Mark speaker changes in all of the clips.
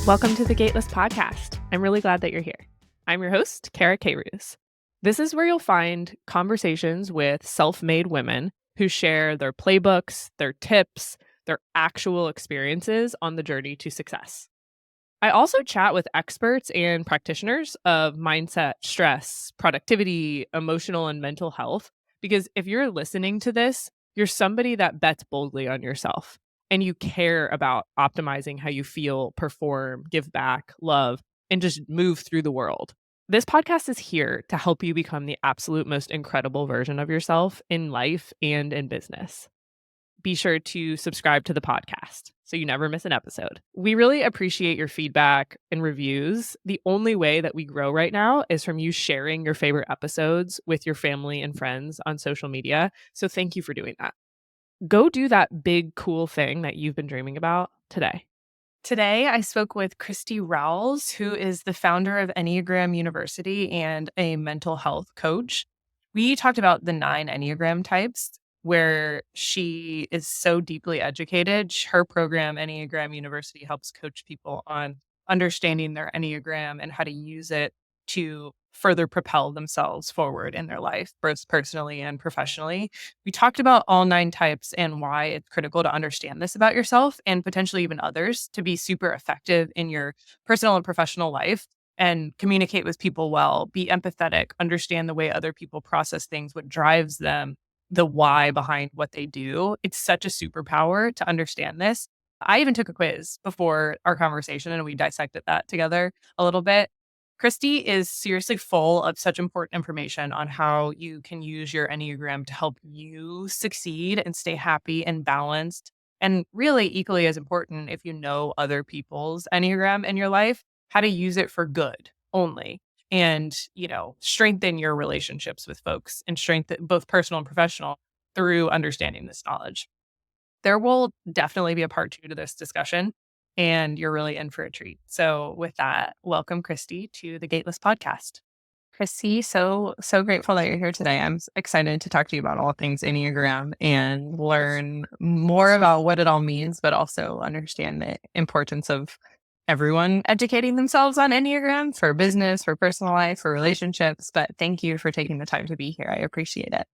Speaker 1: Welcome to the Gateless Podcast. I'm really glad that you're here. I'm your host, Kara K-Ruse. This is where you'll find conversations with self-made women who share their playbooks, their tips, their actual experiences on the journey to success. I also chat with experts and practitioners of mindset, stress, productivity, emotional, and mental health, because if you're listening to this, you're somebody that bets boldly on yourself and you care about optimizing how you feel, perform, give back, love, and just move through the world. This podcast is here to help you become the absolute most incredible version of yourself in life and in business. Be sure to subscribe to the podcast so you never miss an episode. We really appreciate your feedback and reviews. The only way that we grow right now is from you sharing your favorite episodes with your family and friends on social media. So thank you for doing that. Go do that big, cool thing that you've been dreaming about today.
Speaker 2: Today, I spoke with Kristi Rowles, who is the founder of Enneagram University and a mental health coach. We talked about the 9 Enneagram types, where she is so deeply educated. Her program, Enneagram University, helps coach people on understanding their Enneagram and how to use it to further propel themselves forward in their life, both personally and professionally. We talked about all 9 types and why it's critical to understand this about yourself and potentially even others to be super effective in your personal and professional life and communicate with people well, be empathetic, understand the way other people process things, what drives them, the why behind what they do. It's such a superpower to understand this. I even took a quiz before our conversation and we dissected that together a little bit. Kristi is seriously full of such important information on how you can use your Enneagram to help you succeed and stay happy and balanced. And really, equally as important, if you know other people's Enneagram in your life, how to use it for good only. And, strengthen your relationships with folks and strengthen both personal and professional through understanding this knowledge. There will definitely be a part 2 to this discussion, and you're really in for a treat. So with that, welcome, Kristi, to the Gateless Podcast. Kristi, so grateful that you're here today. I'm excited to talk to you about all things Enneagram and learn more about what it all means, but also understand the importance of everyone educating themselves on Enneagram for business, for personal life, for relationships. But thank you for taking the time to be here. I appreciate it.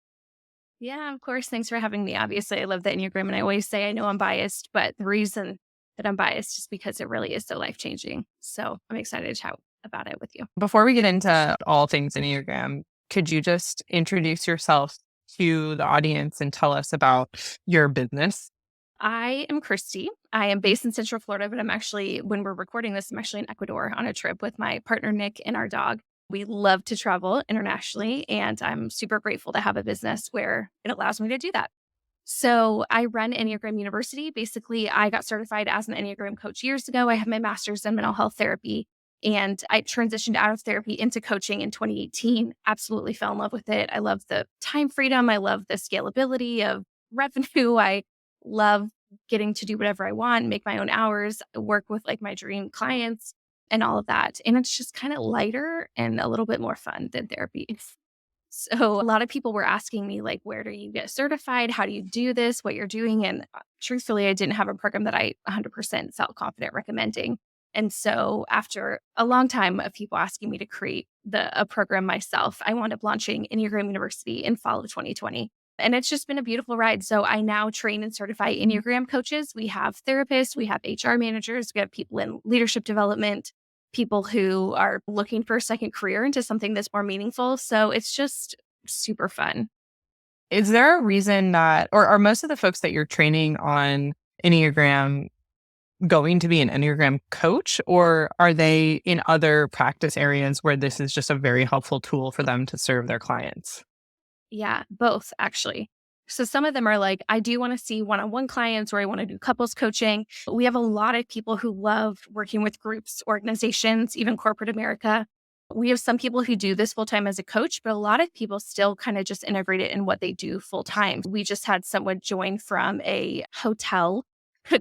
Speaker 3: Yeah, of course. Thanks for having me. Obviously, I love the Enneagram, and I always say I know I'm biased, but the reason that I'm biased is because it really is so life-changing. So I'm excited to chat about it with you.
Speaker 2: Before we get into all things Enneagram, could you just introduce yourself to the audience and tell us about your business?
Speaker 3: I am Kristi. I am based in Central Florida, but when we're recording this, I'm actually in Ecuador on a trip with my partner, Nick, and our dog. We love to travel internationally, and I'm super grateful to have a business where it allows me to do that. So I run Enneagram University. Basically, I got certified as an Enneagram coach years ago. I have my master's in mental health therapy, and I transitioned out of therapy into coaching in 2018. Absolutely fell in love with it. I love the time freedom. I love the scalability of revenue. I love getting to do whatever I want, make my own hours, work with my dream clients and all of that. And it's just kind of lighter and a little bit more fun than therapy. So a lot of people were asking me, where do you get certified? How do you do this? What you're doing? And truthfully, I didn't have a program that I 100% felt confident recommending. And so after a long time of people asking me to create a program myself, I wound up launching Enneagram University in fall of 2020. And it's just been a beautiful ride. So I now train and certify Enneagram coaches. We have therapists, we have HR managers, we have people in leadership development, people who are looking for a second career into something that's more meaningful. So it's just super fun.
Speaker 2: Is there a reason that, or are most of the folks that you're training on Enneagram going to be an Enneagram coach, or are they in other practice areas where this is just a very helpful tool for them to serve their clients?
Speaker 3: Yeah, both actually. So some of them are I do want to see one-on-one clients, or I want to do couples coaching. We have a lot of people who love working with groups, organizations, even corporate America. We have some people who do this full-time as a coach, but a lot of people still kind of just integrate it in what they do full-time. We just had someone join from a hotel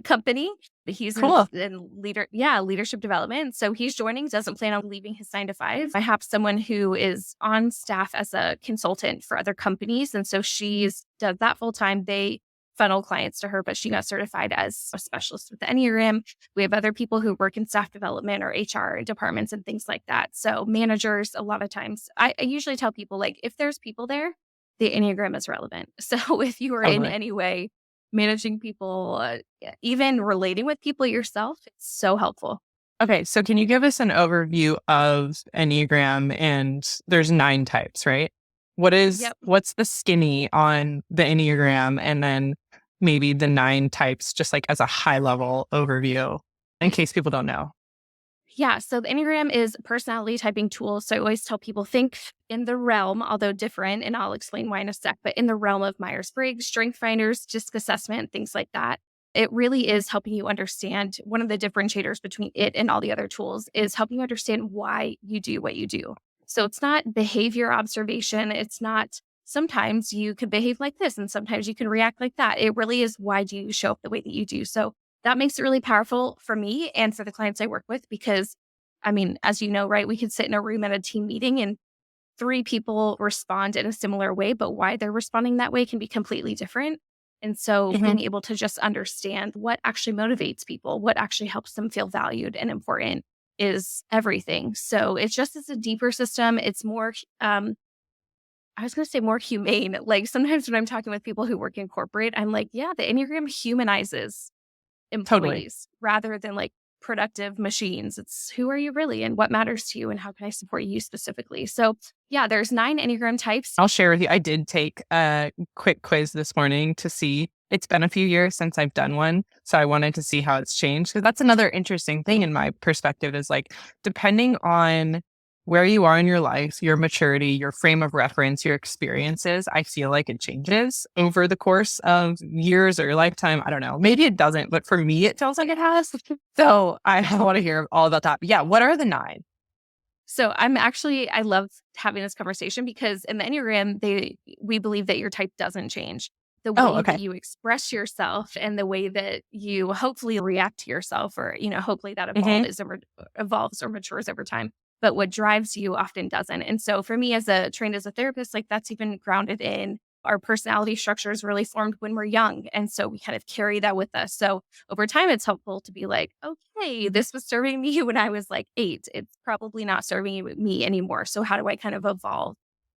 Speaker 3: company. He's
Speaker 2: Cool.
Speaker 3: in leadership development. So he's joining, doesn't plan on leaving his 9 to 5. I have someone who is on staff as a consultant for other companies. And so does that full time. They funnel clients to her, but she got certified as a specialist with the Enneagram. We have other people who work in staff development or HR departments and things like that. So managers, a lot of times, I usually tell people, like, if there's people there, the Enneagram is relevant. So if you are in
Speaker 2: Totally.
Speaker 3: any way managing people, even relating with people yourself, it's so helpful.
Speaker 2: Okay, so can you give us an overview of Enneagram? And there's 9 types, right?
Speaker 3: Yep.
Speaker 2: What's the skinny on the Enneagram, and then maybe the 9 types, just like as a high level overview, in case people don't know.
Speaker 3: Yeah. So the Enneagram is a personality typing tool. So I always tell people, think in the realm, although different, and I'll explain why in a sec, but in the realm of Myers-Briggs, Strength Finders, DISC assessment, things like that. It really is helping you understand. One of the differentiators between it and all the other tools is helping you understand why you do what you do. So it's not behavior observation. It's not sometimes you could behave like this and sometimes you can react like that. It really is, why do you show up the way that you do? So that makes it really powerful for me and for the clients I work with, because, I mean, as you know, right, we could sit in a room at a team meeting and 3 people respond in a similar way, but why they're responding that way can be completely different. And so being able to just understand what actually motivates people, what actually helps them feel valued and important, is everything. So it's just, it's a deeper system. It's more, I was going to say more humane. Like sometimes when I'm talking with people who work in corporate, I'm like, yeah, the Enneagram humanizes
Speaker 2: Totally.
Speaker 3: employees rather than like productive machines. It's, who are you really and what matters to you and how can I support you specifically? So yeah, there's 9 Enneagram types.
Speaker 2: I'll share with you. I did take a quick quiz this morning to see. It's been a few years since I've done one, so I wanted to see how it's changed. Because that's another interesting thing in my perspective is, like, depending on where you are in your life, your maturity, your frame of reference, your experiences, I feel like it changes over the course of years or your lifetime. I don't know. Maybe it doesn't, but for me, it feels like it has. So I want to hear all about that. But yeah, what are the 9?
Speaker 3: So I love having this conversation because in the Enneagram, we believe that your type doesn't change. The
Speaker 2: Oh,
Speaker 3: way that
Speaker 2: okay.
Speaker 3: you express yourself and the way that you hopefully react to yourself, or, hopefully that
Speaker 2: hmm
Speaker 3: evolves or matures over time. But what drives you often doesn't. And so for me, trained as a therapist, like, that's even grounded in our personality structure is really formed when we're young. And so we kind of carry that with us. So over time, it's helpful to be like, okay, this was serving me when I was like 8. It's probably not serving me anymore. So how do I kind of evolve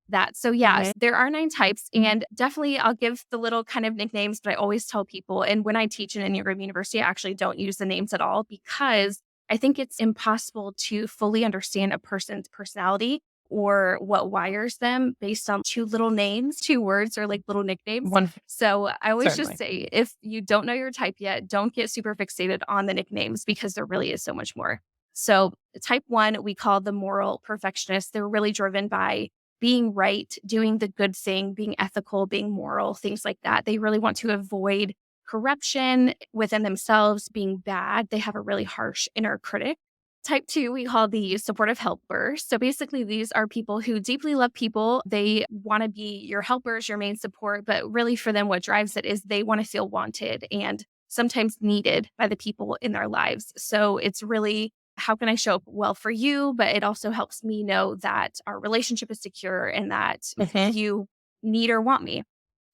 Speaker 3: that? So yeah, there are 9 types, and definitely I'll give the little kind of nicknames, but I always tell people, and when I teach in Enneagram University, I actually don't use the names at all, because I think it's impossible to fully understand a person's personality or what wires them based on 2 little names, 2 words, or like little nicknames.
Speaker 2: One,
Speaker 3: So I always just
Speaker 2: certainly.
Speaker 3: say, if you don't know your type yet, don't get super fixated on the nicknames, because there really is so much more. So type 1, we call the moral perfectionists. They're really driven by being right, doing the good thing, being ethical, being moral, things like that. They really want to avoid corruption within themselves, being bad. They have a really harsh inner critic. Type 2, we call the supportive helper. So basically, these are people who deeply love people. They want to be your helpers, your main support, but really for them, what drives it is they want to feel wanted and sometimes needed by the people in their lives. So it's really, how can I show up well for you? But it also helps me know that our relationship is secure and that
Speaker 2: hmm
Speaker 3: you need or want me.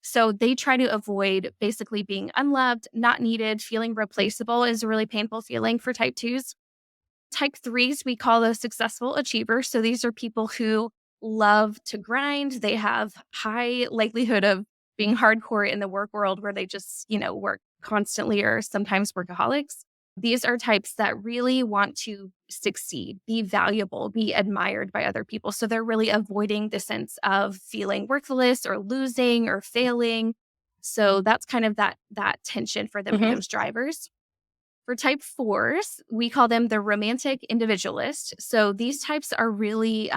Speaker 3: So they try to avoid basically being unloved, not needed, feeling replaceable is a really painful feeling for type 2s. Type 3s, we call those successful achievers. So these are people who love to grind. They have high likelihood of being hardcore in the work world, where they just, work constantly, or sometimes workaholics. These are types that really want to succeed, be valuable, be admired by other people. So they're really avoiding the sense of feeling worthless or losing or failing. So that's kind of that tension for them,
Speaker 2: hmm
Speaker 3: those drivers. For type 4s, we call them the romantic individualist. So these types are really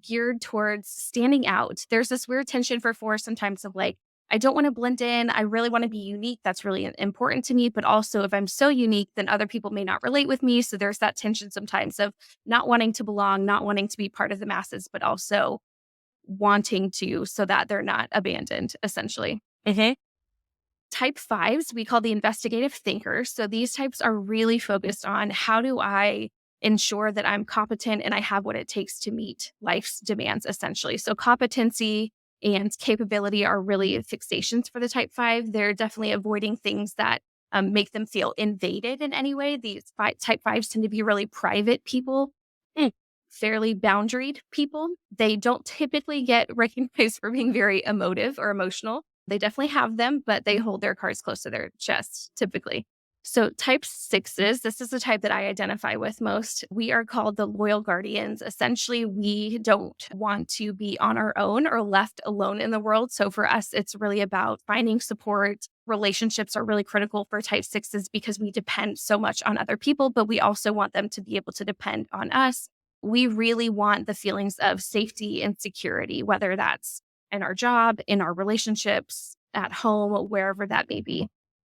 Speaker 3: geared towards standing out. There's this weird tension for 4 sometimes of like, I don't want to blend in. I really want to be unique. That's really important to me. But also, if I'm so unique, then other people may not relate with me. So there's that tension sometimes of not wanting to belong, not wanting to be part of the masses, but also wanting to, so that they're not abandoned, essentially.
Speaker 2: hmm
Speaker 3: Type 5s, we call the investigative thinkers. So these types are really focused on, how do I ensure that I'm competent and I have what it takes to meet life's demands, essentially. So competency and capability are really fixations for the type 5. They're definitely avoiding things that make them feel invaded in any way. These type 5s tend to be really private people, fairly boundaried people. They don't typically get recognized for being very emotive or emotional. They definitely have them, but they hold their cards close to their chest typically. So type 6s, this is the type that I identify with most. We are called the loyal guardians. Essentially, we don't want to be on our own or left alone in the world. So for us, it's really about finding support. Relationships are really critical for type 6s because we depend so much on other people, but we also want them to be able to depend on us. We really want the feelings of safety and security, whether that's in our job, in our relationships, at home, wherever that may be.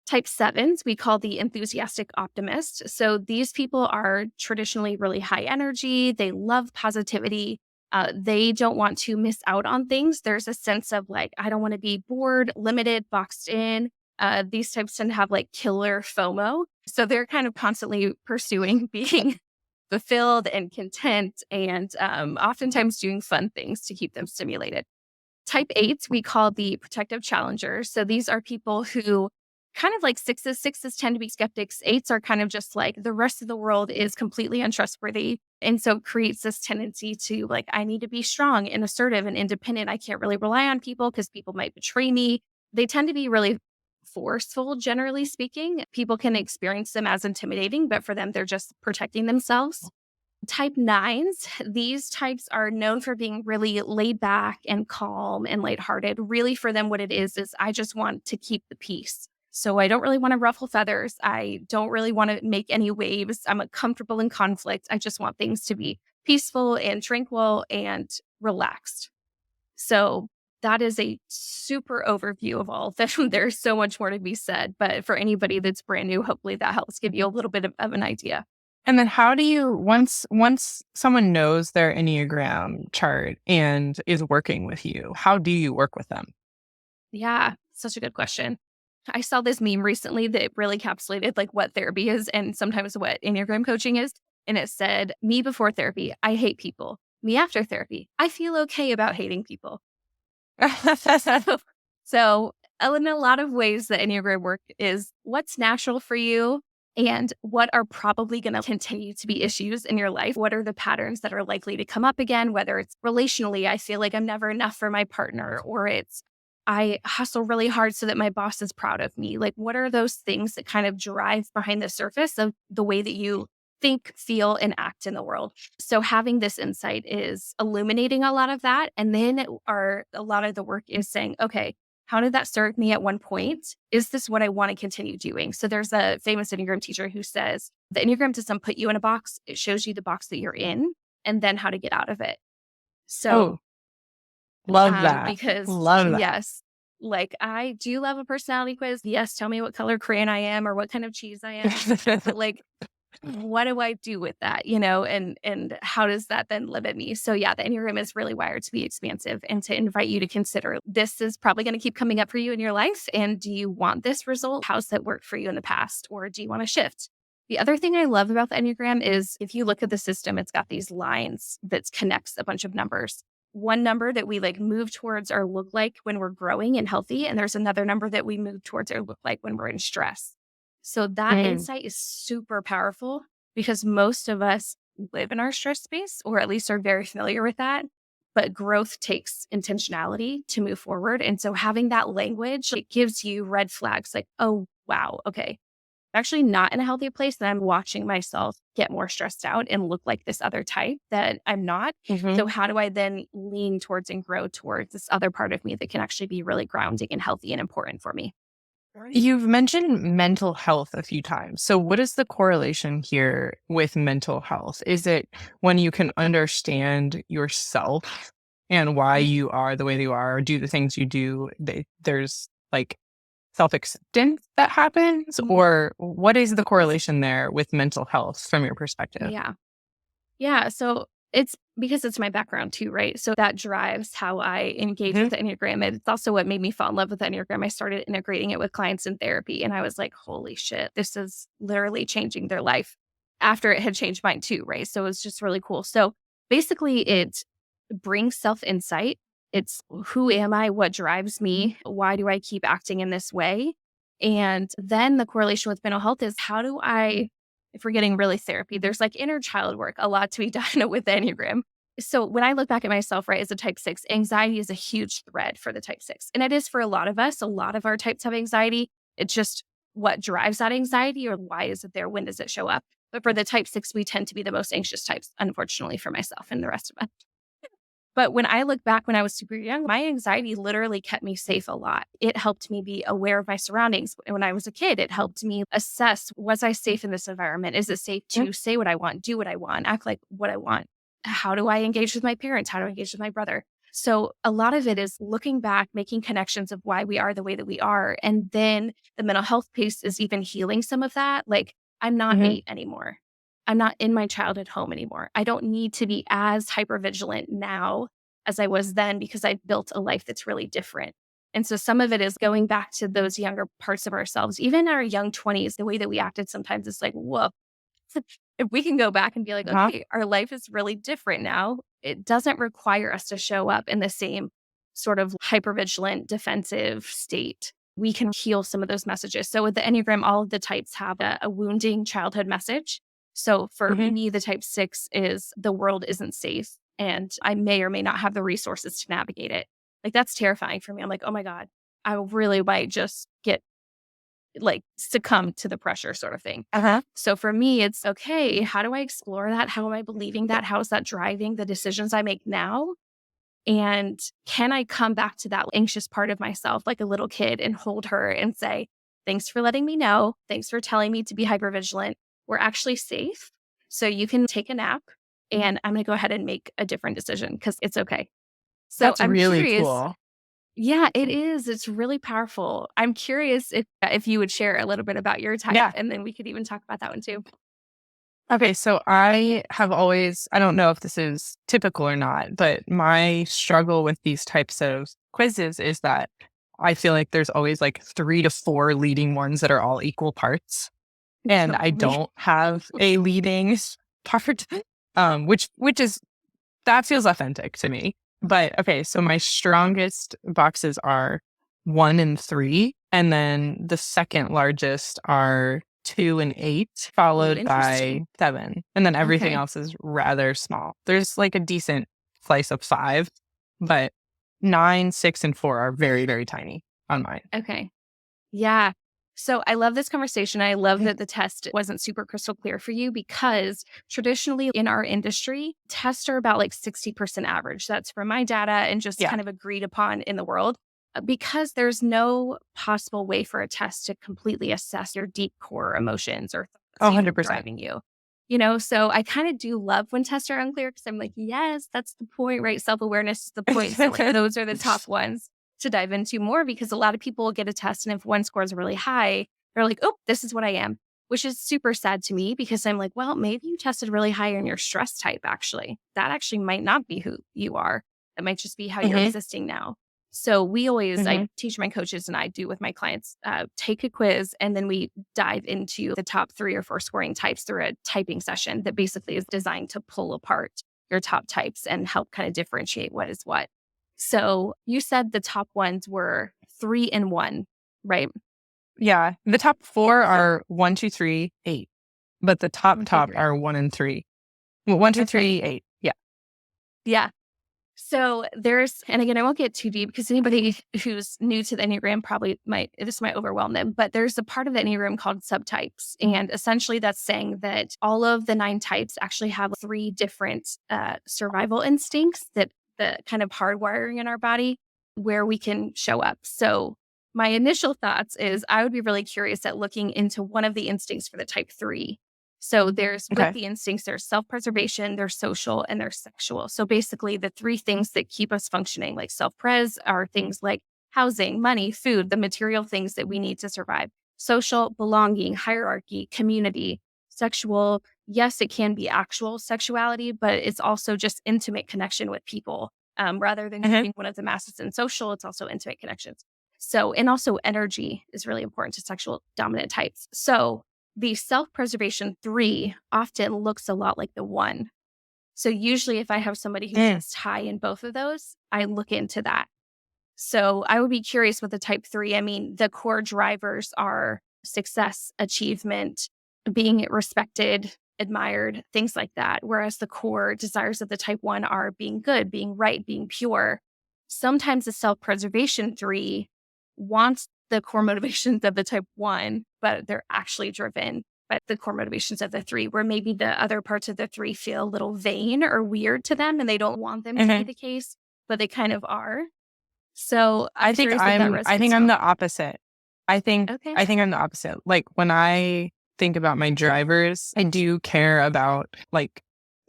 Speaker 3: Type 7s, we call the enthusiastic optimist. So these people are traditionally really high energy. They love positivity. They don't want to miss out on things. There's a sense of like, I don't want to be bored, limited, boxed in. These types tend to have like killer FOMO. So they're kind of constantly pursuing being fulfilled and content and oftentimes doing fun things to keep them stimulated. Type 8s, we call the protective challengers. So these are people who kind of like 6s. 6s tend to be skeptics. 8s are kind of just like the rest of the world is completely untrustworthy. And so it creates this tendency to like, I need to be strong and assertive and independent. I can't really rely on people because people might betray me. They tend to be really forceful, generally speaking. People can experience them as intimidating, but for them, they're just protecting themselves. Type 9s, these types are known for being really laid back and calm and lighthearted. Really, for them, what it is I just want to keep the peace. So I don't really want to ruffle feathers. I don't really want to make any waves. I'm comfortable in conflict. I just want things to be peaceful and tranquil and relaxed. So that is a super overview of all of them. There's so much more to be said, but for anybody that's brand new, hopefully that helps give you a little bit of an idea.
Speaker 2: And then how do you, once someone knows their Enneagram chart and is working with you, how do you work with them?
Speaker 3: Yeah, such a good question. I saw this meme recently that really encapsulated like what therapy is and sometimes what Enneagram coaching is. And it said, me before therapy, I hate people. Me after therapy, I feel okay about hating people. So in a lot of ways, the Enneagram work is what's natural for you and what are probably going to continue to be issues in your life. What are the patterns that are likely to come up again, whether it's relationally, I feel like I'm never enough for my partner, or it's I hustle really hard so that my boss is proud of me. Like, what are those things that kind of drive behind the surface of the way that you think, feel, and act in the world? So having this insight is illuminating a lot of that. And then a lot of the work is saying, okay, how did that serve me at one point? Is this what I want to continue doing? So there's a famous Enneagram teacher who says, the Enneagram doesn't put you in a box. It shows you the box that you're in and then how to get out of it. So
Speaker 2: love that.
Speaker 3: Because
Speaker 2: love that.
Speaker 3: Yes, like I do love a personality quiz. Yes, tell me what color crayon I am or what kind of cheese I am. But like, what do I do with that? And how does that then limit me? So yeah, the Enneagram is really wired to be expansive and to invite you to consider this is probably going to keep coming up for you in your life. And do you want this result? How's that worked for you in the past? Or do you want to shift? The other thing I love about the Enneagram is if you look at the system, it's got these lines that connects a bunch of numbers. One number that we like move towards or look like when we're growing and healthy. And there's another number that we move towards or look like when we're in stress. So that insight is super powerful because most of us live in our stress space, or at least are very familiar with that. But growth takes intentionality to move forward. And so having that language, it gives you red flags like, oh, wow, okay, I'm actually not in a healthy place. And I'm watching myself get more stressed out and look like this other type that I'm not. So how do I then lean towards and grow towards this other part of me that can actually be really grounding and healthy and important for me?
Speaker 2: You've mentioned mental health a few times. So what is the correlation here with mental health? Is it when you can understand yourself and why you are the way that you are, or do the things you do, there's like self-acceptance that happens? Or what is the correlation there with mental health from your perspective?
Speaker 3: Yeah. So it's because it's my background too, right? So that drives how I engage with the Enneagram. It's also what made me fall in love with the Enneagram. I started integrating it with clients in therapy and I was like, holy shit, this is literally changing their life after it had changed mine too, right? So it was just really cool. So basically it brings self-insight It's who am I? What drives me? Why do I keep acting in this way? And then the correlation with mental health is how do I, if we're getting really therapy, there's like inner child work, a lot to be done with the Enneagram. So when I look back at myself, right, as a type 6, anxiety is a huge thread for the type 6. And it is for a lot of us. A lot of our types have anxiety. It's just what drives that anxiety, or why is it there? When does it show up? But for the type 6, we tend to be the most anxious types, unfortunately, for myself and the rest of us. But when I look back when I was super young, my anxiety literally kept me safe a lot. It helped me be aware of my surroundings. When I was a kid, it helped me assess, was I safe in this environment? Is it safe to say what I want, do what I want, act like what I want? How do I engage with my parents? How do I engage with my brother? So a lot of it is looking back, making connections of why we are the way that we are. And then the mental health piece is even healing some of that. Like, I'm not 8 anymore. I'm not in my childhood home anymore. I don't need to be as hypervigilant now as I was then because I've built a life that's really different. And so some of it is going back to those younger parts of ourselves. Even our young 20s, the way that we acted sometimes is like, whoa. If we can go back and be like, okay, our life is really different now. It doesn't require us to show up in the same sort of hypervigilant, defensive state. We can heal some of those messages. So with the Enneagram, all of the types have a wounding childhood message. So for me, the type 6 is the world isn't safe and I may or may not have the resources to navigate it. Like, that's terrifying for me. I'm like, oh my God, I really might just get like succumb to the pressure sort of thing. So for me, it's okay. How do I explore that? How am I believing that? How is that driving the decisions I make now? And can I come back to that anxious part of myself like a little kid and hold her and say, thanks for letting me know. Thanks for telling me to be hypervigilant. We're actually safe. So you can take a nap and I'm going to go ahead and make a different decision because it's okay. So
Speaker 2: That's
Speaker 3: I'm
Speaker 2: really
Speaker 3: curious.
Speaker 2: cool.
Speaker 3: Yeah, it is. It's really powerful. I'm curious if you would share a little bit about your type, and then we could even talk about that one too.
Speaker 2: Okay, so I have always, I don't know if this is typical or not, but my struggle with these types of quizzes is that I feel like there's always like 3 to 4 leading ones that are all equal parts. And I don't have a leading part, which is, that feels authentic to me. But okay, so my strongest boxes are 1 and 3. And then the second largest are 2 and 8, followed by 7. And then everything else is rather small. There's like a decent slice of 5, but 9, 6, and 4 are very, very tiny on mine.
Speaker 3: Okay. Yeah. So I love this conversation. I love that the test wasn't super crystal clear for you because traditionally in our industry, tests are about like 60% average. That's from my data and just kind of agreed upon in the world. Because there's no possible way for a test to completely assess your deep core emotions or thoughts
Speaker 2: 100%.
Speaker 3: driving you. You know, so I kind of do love when tests are unclear because I'm like, yes, that's the point, right? Self-awareness is the point. So like, those are the top ones to dive into more because a lot of people will get a test and if one score is really high, they're like, oh, this is what I am, which is super sad to me because I'm like, well, maybe you tested really high in your stress type, actually. That actually might not be who you are. It might just be how you're existing now. So we always, I teach my coaches and I do with my clients, take a quiz and then we dive into the top 3 or 4 scoring types through a typing session that basically is designed to pull apart your top types and help kind of differentiate what is what. So you said the top ones were 3 and 1, right?
Speaker 2: Yeah. The top 4 are 1, 2, 3, 8. But the top are 1 and 3. Well, 1, 2, 3, 8. Yeah.
Speaker 3: Yeah. So there's, and again, I won't get too deep because anybody who's new to the Enneagram probably this might overwhelm them, but there's a part of the Enneagram called subtypes. And essentially that's saying that all of the 9 types actually have 3 different survival instincts that the kind of hardwiring in our body where we can show up. So my initial thoughts is I would be really curious at looking into one of the instincts for the type 3. So there's with the instincts, there's self-preservation, there's social, and there's sexual. So basically the 3 things that keep us functioning, like self-pres, are things like housing, money, food, the material things that we need to survive. Social, belonging, hierarchy, community. Sexual, yes, it can be actual sexuality, but it's also just intimate connection with people. Rather than being one of the masses in social, it's also intimate connections. So, and also energy is really important to sexual dominant types. So the self-preservation 3 often looks a lot like the 1. So usually if I have somebody who tests high in both of those, I look into that. So I would be curious with the type 3. I mean, the core drivers are success, achievement, being respected, admired, things like that. Whereas the core desires of the type 1 are being good, being right, being pure. Sometimes the self-preservation 3 wants the core motivations of the type 1, but they're actually driven by the core motivations of the 3, where maybe the other parts of the 3 feel a little vain or weird to them and they don't want them to be the case, but they kind of are. So
Speaker 4: I think I'm the opposite. I think I'm the opposite. Like when I think about my drivers, I do care about like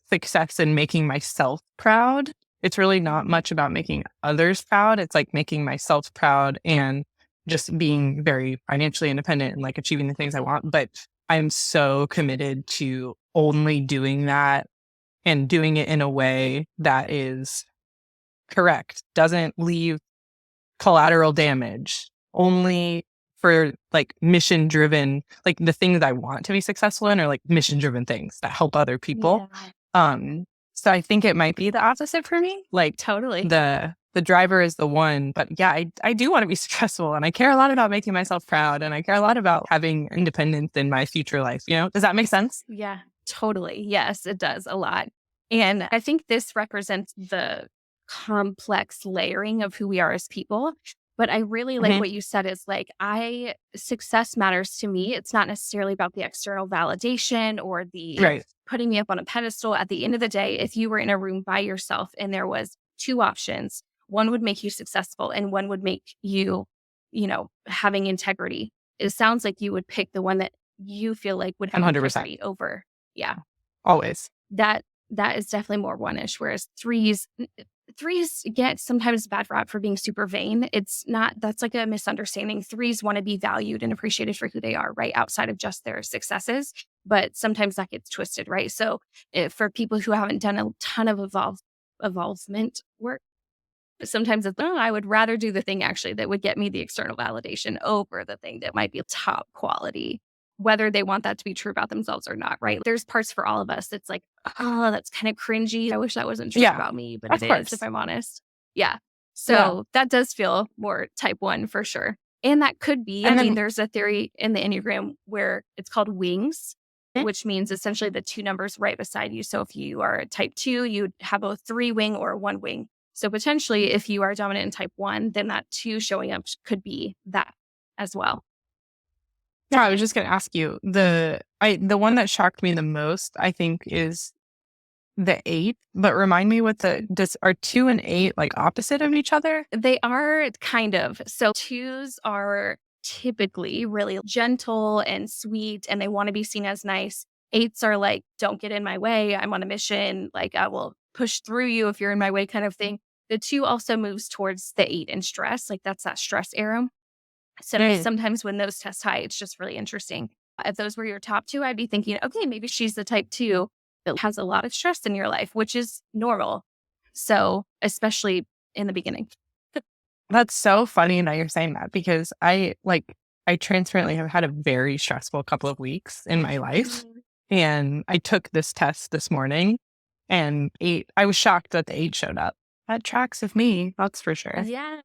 Speaker 4: success and making myself proud. It's really not much about making others proud. It's like making myself proud and just being very financially independent and like achieving the things I want. But I'm so committed to only doing that and doing it in a way that is correct, doesn't leave collateral damage, only for like mission driven, like the things I want to be successful in are like mission driven things that help other people.
Speaker 3: Yeah.
Speaker 4: So I think it might be the opposite for me. Like
Speaker 3: Totally.
Speaker 4: the driver is the one, but yeah, I do want to be successful and I care a lot about making myself proud and I care a lot about having independence in my future life. You know, does that make sense?
Speaker 3: Yeah, totally. Yes, it does a lot. And I think this represents the complex layering of who we are as people. But I really like what you said is like, success matters to me. It's not necessarily about the external validation or the putting me up on a pedestal. At the end of the day, if you were in a room by yourself and there was 2 options, one would make you successful and one would make you, having integrity. It sounds like you would pick the one that you feel like would have
Speaker 4: 100%.
Speaker 3: integrity over. Yeah.
Speaker 4: Always.
Speaker 3: That is definitely more one-ish, whereas threes get sometimes bad rap for being super vain. It's not, that's like a misunderstanding. Threes want to be valued and appreciated for who they are, right? Outside of just their successes. But sometimes that gets twisted, right? So for people who haven't done a ton of evolvement work, sometimes it's, I would rather do the thing actually that would get me the external validation over the thing that might be top quality, whether they want that to be true about themselves or not, right? There's parts for all of us that's like, oh, that's kind of cringy. I wish that wasn't true about me, but it is, if I'm honest. Yeah. So that does feel more type 1 for sure. And that could be, there's a theory in the Enneagram where it's called wings, which means essentially the 2 numbers right beside you. So if you are a type 2, you'd have a 3 wing or a 1 wing. So potentially if you are dominant in type 1, then that 2 showing up could be that as well.
Speaker 4: Yeah, I was just going to ask you, the one that shocked me the most, I think, is the 8. But remind me are 2 and 8 like opposite of each other?
Speaker 3: They are kind of. So 2s are typically really gentle and sweet, and they want to be seen as nice. 8s are like, don't get in my way. I'm on a mission. Like, I will push through you if you're in my way kind of thing. The 2 also moves towards the 8 in stress. Like that's that stress arrow. So sometimes when those test high, it's just really interesting. If those were your top 2, I'd be thinking, okay, maybe she's the type 2 that has a lot of stress in your life, which is normal. So especially in the beginning.
Speaker 4: That's so funny that you're saying that because I transparently have had a very stressful couple of weeks in my life. And I took this test this morning and I was shocked that the 8 showed up. That tracks with me, that's for sure.
Speaker 3: Yeah.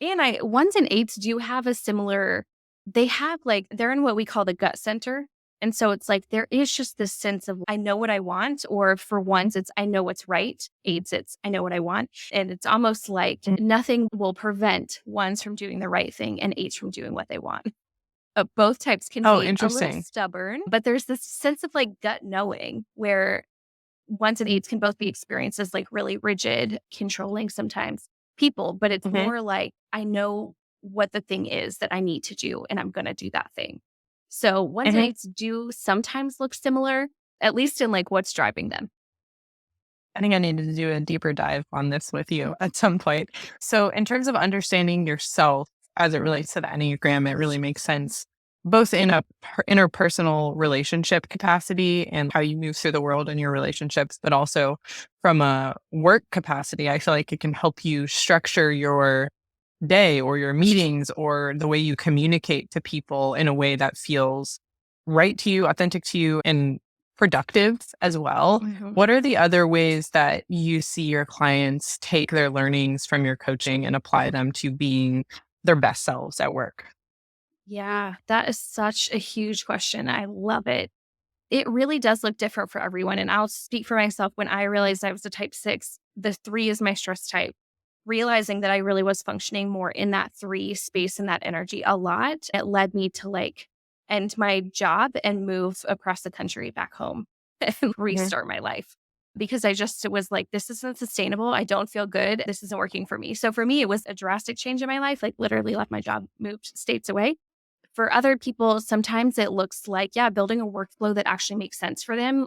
Speaker 3: And 1s and 8s do have a similar, they're in what we call the gut center. And so it's like, there is just this sense of, I know what I want. Or for 1s, it's, I know what's right. 8s, it's, I know what I want. And it's almost like nothing will prevent 1s from doing the right thing and 8s from doing what they want. Both types can be a little stubborn, but there's this sense of like gut knowing where 1s and 8s can both be experienced as like really rigid, controlling sometimes people, but it's more like, I know what the thing is that I need to do and I'm going to do that thing. So 1s and 8s do sometimes look similar, at least in like what's driving them.
Speaker 4: I think I need to do a deeper dive on this with you at some point. So in terms of understanding yourself as it relates to the Enneagram, it really makes sense, both in a interpersonal relationship capacity and how you move through the world in your relationships, but also from a work capacity. I feel like it can help you structure your day or your meetings or the way you communicate to people in a way that feels right to you, authentic to you, and productive as well. What are the other ways that you see your clients take their learnings from your coaching and apply them to being their best selves at work?
Speaker 3: Yeah, that is such a huge question. I love it. It really does look different for everyone. And I'll speak for myself. When I realized I was a type 6, the 3 is my stress type. Realizing that I really was functioning more in that 3 space and that energy a lot, it led me to like end my job and move across the country back home and restart my life. Because I just was like, this isn't sustainable. I don't feel good. This isn't working for me. So for me, it was a drastic change in my life, like literally left my job, moved states away. For other people, sometimes it looks like, yeah, building a workflow that actually makes sense for them.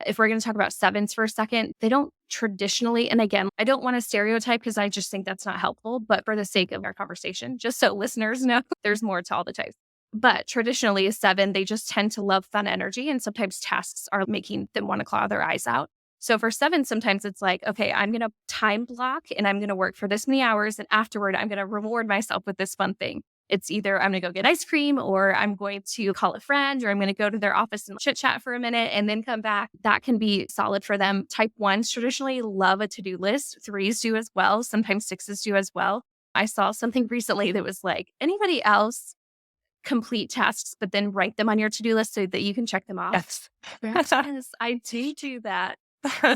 Speaker 3: If we're going to talk about 7s for a second, they don't traditionally, and again, I don't want to stereotype because I just think that's not helpful, but for the sake of our conversation, just so listeners know, there's more to all the types. But traditionally, a 7, they just tend to love fun energy, and sometimes tasks are making them want to claw their eyes out. So for 7, sometimes it's like, okay, I'm going to time block and I'm going to work for this many hours, and afterward, I'm going to reward myself with this fun thing. It's either I'm going to go get ice cream, or I'm going to call a friend, or I'm going to go to their office and chit chat for a minute and then come back. That can be solid for them. Type 1s traditionally love a to-do list. 3s do as well. Sometimes 6s do as well. I saw something recently that was like, anybody else complete tasks, but then write them on your to-do list so that you can check them off?
Speaker 4: Yes.
Speaker 3: Yes, I do that.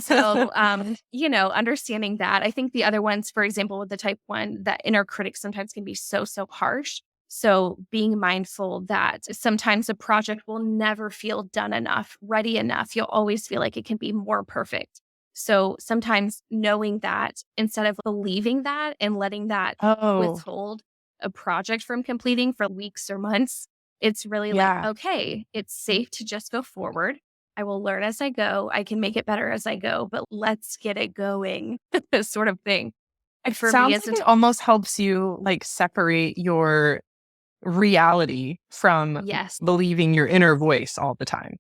Speaker 3: So, understanding that, I think the other ones, for example, with the type 1, that inner critic sometimes can be so harsh. So being mindful that sometimes a project will never feel done enough, ready enough. You'll always feel like it can be more perfect. So sometimes knowing that, instead of believing that and letting that withhold a project from completing for weeks or months, it's really like, okay, it's safe to just go forward. I will learn as I go. I can make it better as I go, but let's get it going, this sort of thing.
Speaker 4: It sounds like it almost helps you like separate your reality from believing your inner voice all the time.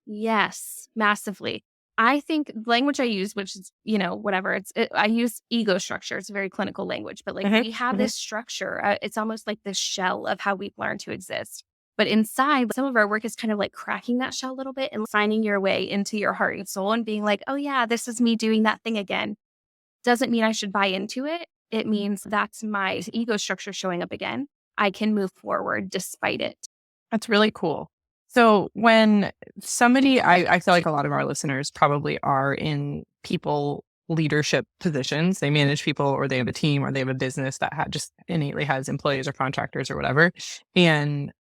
Speaker 3: Yes, massively. I think language I use, which is, whatever, I use ego structure. It's a very clinical language, but like we have this structure. It's almost like this shell of how we've learned to exist. But inside, some of our work is kind of like cracking that shell a little bit and finding your way into your heart and soul and being like, oh yeah, this is me doing that thing again. Doesn't mean I should buy into it. It means that's my ego structure showing up again. I can move forward despite it.
Speaker 4: That's really cool. So when somebody, I feel like a lot of our listeners probably are in people leadership positions. They manage people, or they have a team, or they have a business that just innately has employees or contractors or whatever. And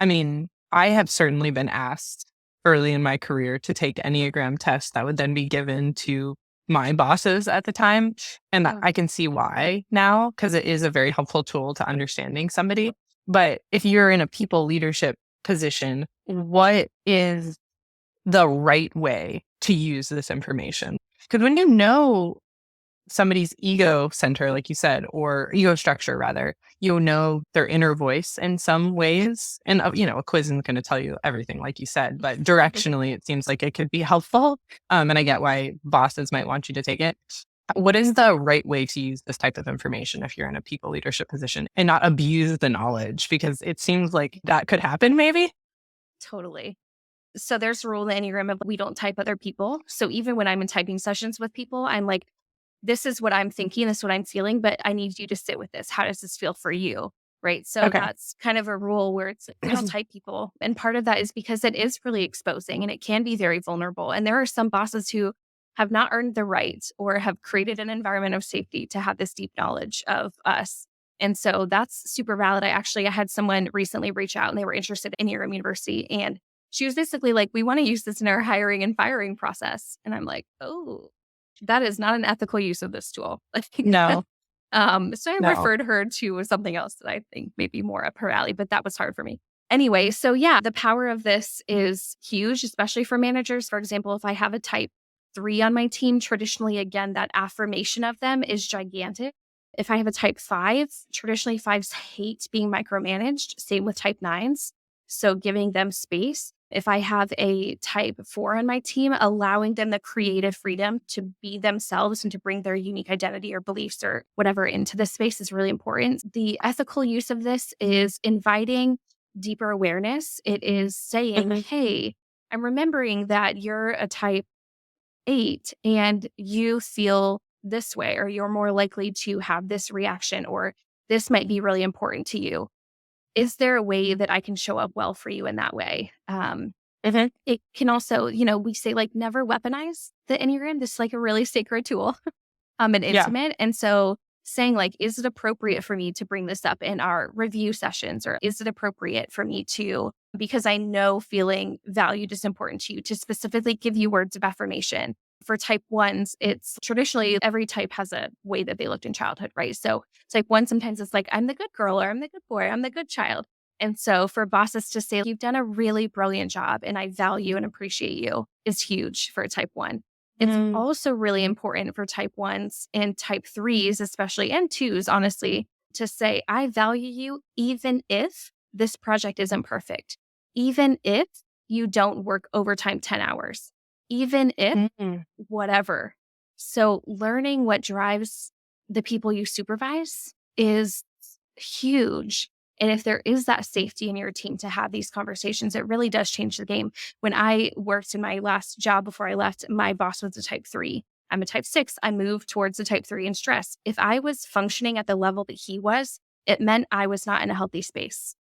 Speaker 4: I mean, I have certainly been asked early in my career to take Enneagram tests that would then be given to my bosses at the time. And I can see why now, because it is a very helpful tool to understanding somebody. But if you're in a people leadership position, what is the right way to use this information? Because when you know somebody's ego center, like you said, or ego structure rather, you'll know their inner voice in some ways. And, a quiz isn't going to tell you everything, like you said, but directionally, it seems like it could be helpful. And I get why bosses might want you to take it. What is the right way to use this type of information if you're in a people leadership position and not abuse the knowledge? Because it seems like that could happen maybe.
Speaker 3: Totally. So there's a rule in the Enneagram of we don't type other people. So even when I'm in typing sessions with people, I'm like, this is what I'm thinking, this is what I'm feeling, but I need you to sit with this. How does this feel for you? Right. So that's kind of a rule where it's like, we don't type people. And part of that is because it is really exposing and it can be very vulnerable. And there are some bosses who have not earned the right or have created an environment of safety to have this deep knowledge of us. And so that's super valid. I had someone recently reach out and they were interested in Enneagram University. And she was basically like, we want to use this in our hiring and firing process. And I'm like, oh, that is not an ethical use of this tool.
Speaker 4: No.
Speaker 3: So I referred her to something else that I think may be more up her alley, but that was hard for me. Anyway, so yeah, the power of this is huge, especially for managers. For example, if I have a type 3 on my team, traditionally, again, that affirmation of them is gigantic. If I have a type 5, traditionally 5s hate being micromanaged. Same with type 9s. So giving them space. If I have a type 4 on my team, allowing them the creative freedom to be themselves and to bring their unique identity or beliefs or whatever into this space is really important. The ethical use of this is inviting deeper awareness. It is saying, hey, I'm remembering that you're a type 8 and you feel this way, or you're more likely to have this reaction, or this might be really important to you. Is there a way that I can show up well for you in that way? It can also, we say like never weaponize the Enneagram. This is like a really sacred tool, and intimate. And so saying like, is it appropriate for me to bring this up in our review sessions? Or is it appropriate for me to, because I know feeling valued is important to you, to specifically give you words of affirmation? For type 1s, it's traditionally every type has a way that they looked in childhood, right? So type 1, sometimes it's like, I'm the good girl, or I'm the good boy, I'm the good child. And so for bosses to say, you've done a really brilliant job and I value and appreciate you, is huge for a type 1. It's also really important for type 1s and type 3s, especially, and 2s, honestly, to say, I value you even if this project isn't perfect, even if you don't work overtime 10 hours, even if whatever. So learning what drives the people you supervise is huge. And if there is that safety in your team to have these conversations, it really does change the game. When I worked in my last job before I left, my boss was a type 3. I'm a type 6. I moved towards the type 3 in stress. If I was functioning at the level that he was, it meant I was not in a healthy space.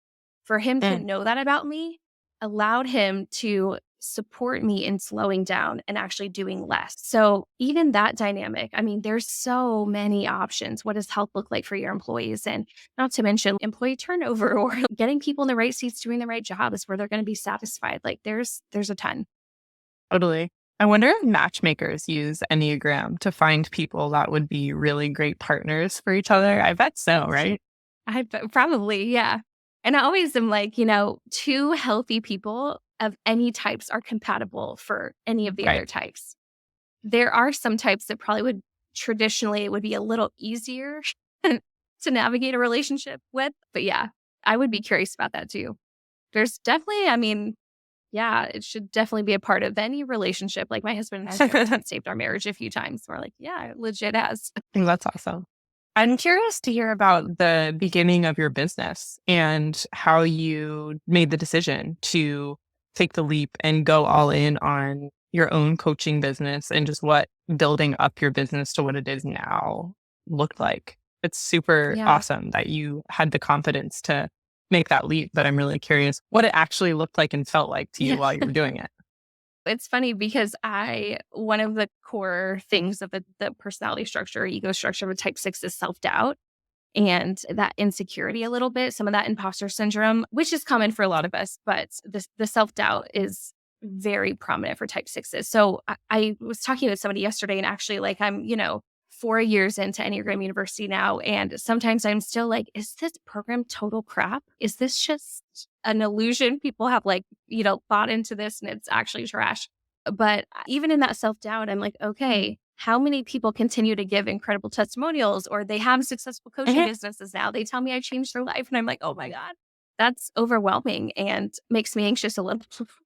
Speaker 3: For him to know that about me allowed him to support me in slowing down and actually doing less. So even that dynamic, I mean, there's so many options. What does health look like for your employees? And not to mention employee turnover, or getting people in the right seats, doing the right jobs where they're going to be satisfied. Like there's a ton.
Speaker 4: Totally. I wonder if matchmakers use Enneagram to find people that would be really great partners for each other. I bet so, right?
Speaker 3: Probably, yeah. And I always am like, two healthy people of any types are compatible for any of the other types. There are some types that probably would traditionally, it would be a little easier to navigate a relationship with. But yeah, I would be curious about that too. There's definitely, it should definitely be a part of any relationship. Like my husband has saved our marriage a few times. We're like, yeah, it legit has.
Speaker 4: I think that's awesome. I'm curious to hear about the beginning of your business and how you made the decision to take the leap and go all in on your own coaching business, and just what building up your business to what it is now looked like. It's super awesome that you had the confidence to make that leap, but I'm really curious what it actually looked like and felt like to you while you were doing it.
Speaker 3: It's funny because one of the core things of the personality structure, ego structure of a type 6 is self-doubt and that insecurity a little bit, some of that imposter syndrome, which is common for a lot of us, but the self-doubt is very prominent for type 6s. So I was talking with somebody yesterday, and actually like I'm, 4 years into Enneagram University now. And sometimes I'm still like, is this program total crap? Is this just an illusion? People have bought into this and it's actually trash. But even in that self-doubt, I'm like, okay, how many people continue to give incredible testimonials, or they have successful coaching businesses now? They tell me I changed their life. And I'm like, oh my God, that's overwhelming and makes me anxious a little,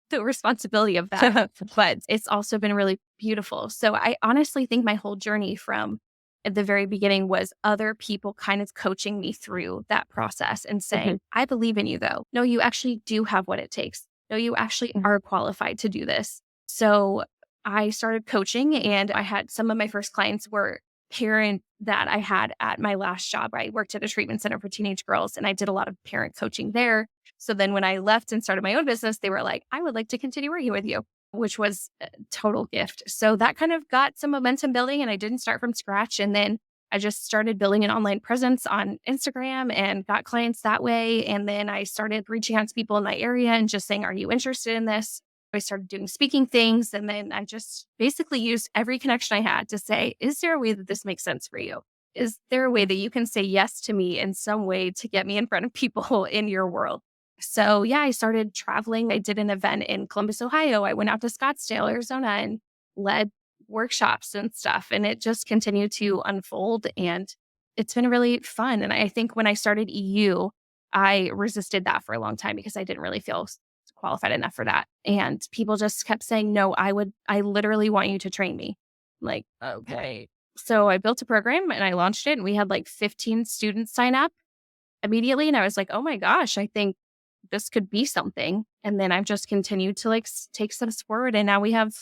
Speaker 3: the responsibility of that. But it's also been really beautiful. So I honestly think my whole journey from at the very beginning was other people kind of coaching me through that process and saying, I believe in you though. No, you actually do have what it takes. No, you actually are qualified to do this. So I started coaching, and I had some of my first clients were parents that I had at my last job. I worked at a treatment center for teenage girls, and I did a lot of parent coaching there. So then when I left and started my own business, they were like, I would like to continue working with you, which was a total gift. So that kind of got some momentum building, and I didn't start from scratch. And then I just started building an online presence on Instagram and got clients that way. And then I started reaching out to people in my area and just saying, are you interested in this? I started doing speaking things. And then I just basically used every connection I had to say, is there a way that this makes sense for you? Is there a way that you can say yes to me in some way to get me in front of people in your world? So yeah, I started traveling. I did an event in Columbus, Ohio. I went out to Scottsdale, Arizona, and led workshops and stuff. And it just continued to unfold. And it's been really fun. And I think when I started EU, I resisted that for a long time because I didn't really feel qualified enough for that. And people just kept saying, no, I literally want you to train me. I'm like, okay. So I built a program and I launched it, and we had 15 students sign up immediately. And I was like, oh my gosh, I think this could be something. And then I've just continued to like take steps forward. And now we have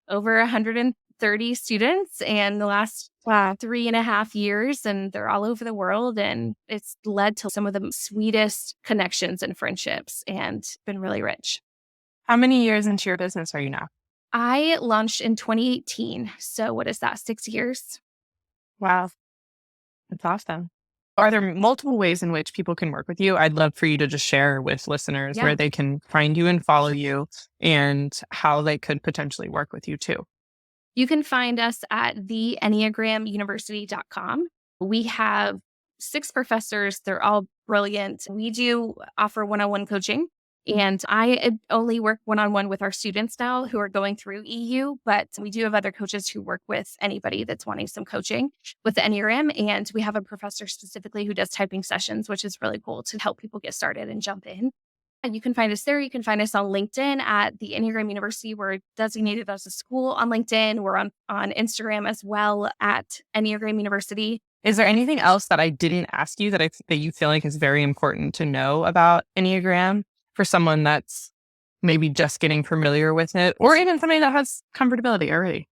Speaker 3: over 130 students in the last 3.5 years, and they're all over the world. And it's led to some of the sweetest connections and friendships and been really rich.
Speaker 4: How many years into your business are you now?
Speaker 3: I launched in 2018. So what is that, 6 years?
Speaker 4: Wow. That's awesome. Are there multiple ways in which people can work with you? I'd love for you to just share with listeners where they can find you and follow you and how they could potentially work with you too.
Speaker 3: You can find us at the enneagramuniversity.com. We have 6 professors. They're all brilliant. We do offer one-on-one coaching. And I only work one-on-one with our students now who are going through EU, but we do have other coaches who work with anybody that's wanting some coaching with the Enneagram. And we have a professor specifically who does typing sessions, which is really cool to help people get started and jump in. And you can find us there. You can find us on LinkedIn at the Enneagram University. We're designated as a school on LinkedIn. We're on Instagram as well at Enneagram University.
Speaker 4: Is there anything else that I didn't ask you that you feel like is very important to know about Enneagram for someone that's maybe just getting familiar with it, or even somebody that has comfortability already?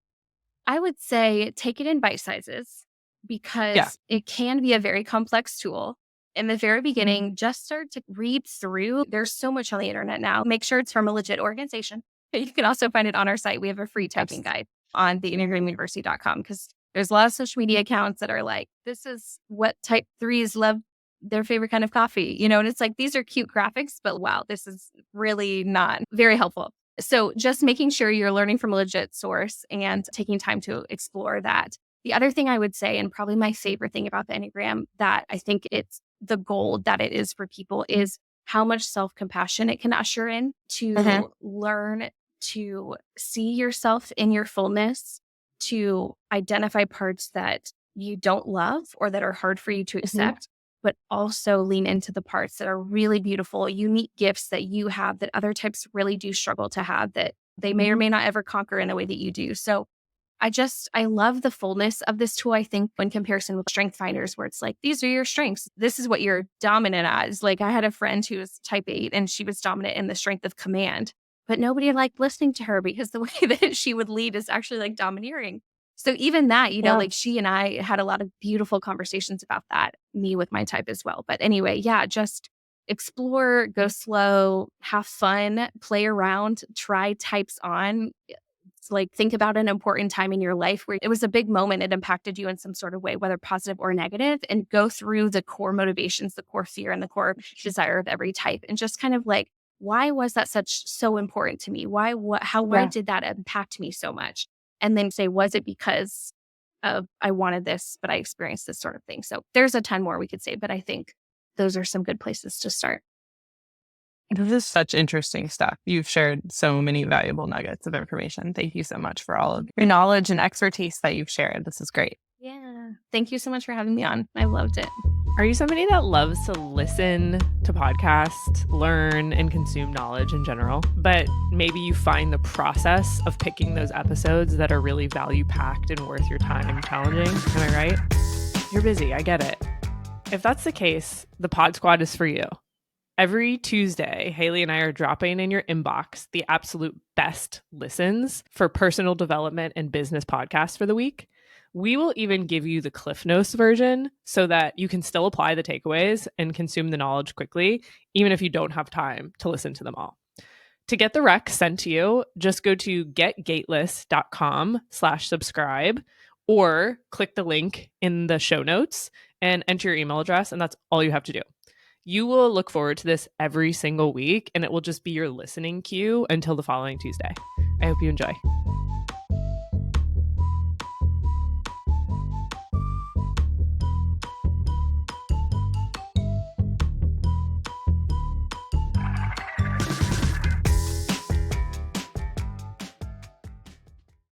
Speaker 3: I would say take it in bite sizes because it can be a very complex tool. In the very beginning, just start to read through. There's so much on the internet now. Make sure it's from a legit organization. You can also find it on our site. We have a free typing guide on the enneagramuniversity.com because there's a lot of social media accounts that are like, this is what type 3s love, their favorite kind of coffee, and it's like, these are cute graphics, but wow, this is really not very helpful. So just making sure you're learning from a legit source and taking time to explore that. The other thing I would say, and probably my favorite thing about the Enneagram that I think it's the gold that it is for people, is how much self-compassion it can usher in to learn to see yourself in your fullness, to identify parts that you don't love or that are hard for you to accept, but also lean into the parts that are really beautiful, unique gifts that you have that other types really do struggle to have, that they may or may not ever conquer in the way that you do. So I love the fullness of this tool. I think in comparison with Strength Finders, where it's like, these are your strengths. This is what you're dominant as. Like I had a friend who was type 8 and she was dominant in the strength of command, but nobody liked listening to her because the way that she would lead is actually like domineering. So even that, like she and I had a lot of beautiful conversations about that, me with my type as well. But anyway, just explore, go slow, have fun, play around, try types on. Like think about an important time in your life where it was a big moment. It impacted you in some sort of way, whether positive or negative, and go through the core motivations, the core fear, and the core desire of every type. And just kind of like, why was that so important to me? Why did that impact me so much? And then say, was it because of I wanted this, but I experienced this sort of thing? So there's a ton more we could say, but I think those are some good places to start.
Speaker 4: This is such interesting stuff. You've shared so many valuable nuggets of information. Thank you so much for all of your knowledge and expertise that you've shared. This is great.
Speaker 3: Yeah. Thank you so much for having me on. I loved it.
Speaker 1: Are you somebody that loves to listen to podcasts, learn, and consume knowledge in general, but maybe you find the process of picking those episodes that are really value-packed and worth your time challenging? Am I right? You're busy. I get it. If that's the case, the Pod Squad is for you. Every Tuesday, Haley and I are dropping in your inbox the absolute best listens for personal development and business podcasts for the week. We will even give you the Cliff Notes version so that you can still apply the takeaways and consume the knowledge quickly, even if you don't have time to listen to them all. To get the rec sent to you, just go to getgateless.com/subscribe or click the link in the show notes and enter your email address, and that's all you have to do. You will look forward to this every single week, and it will just be your listening cue until the following Tuesday. I hope you enjoy.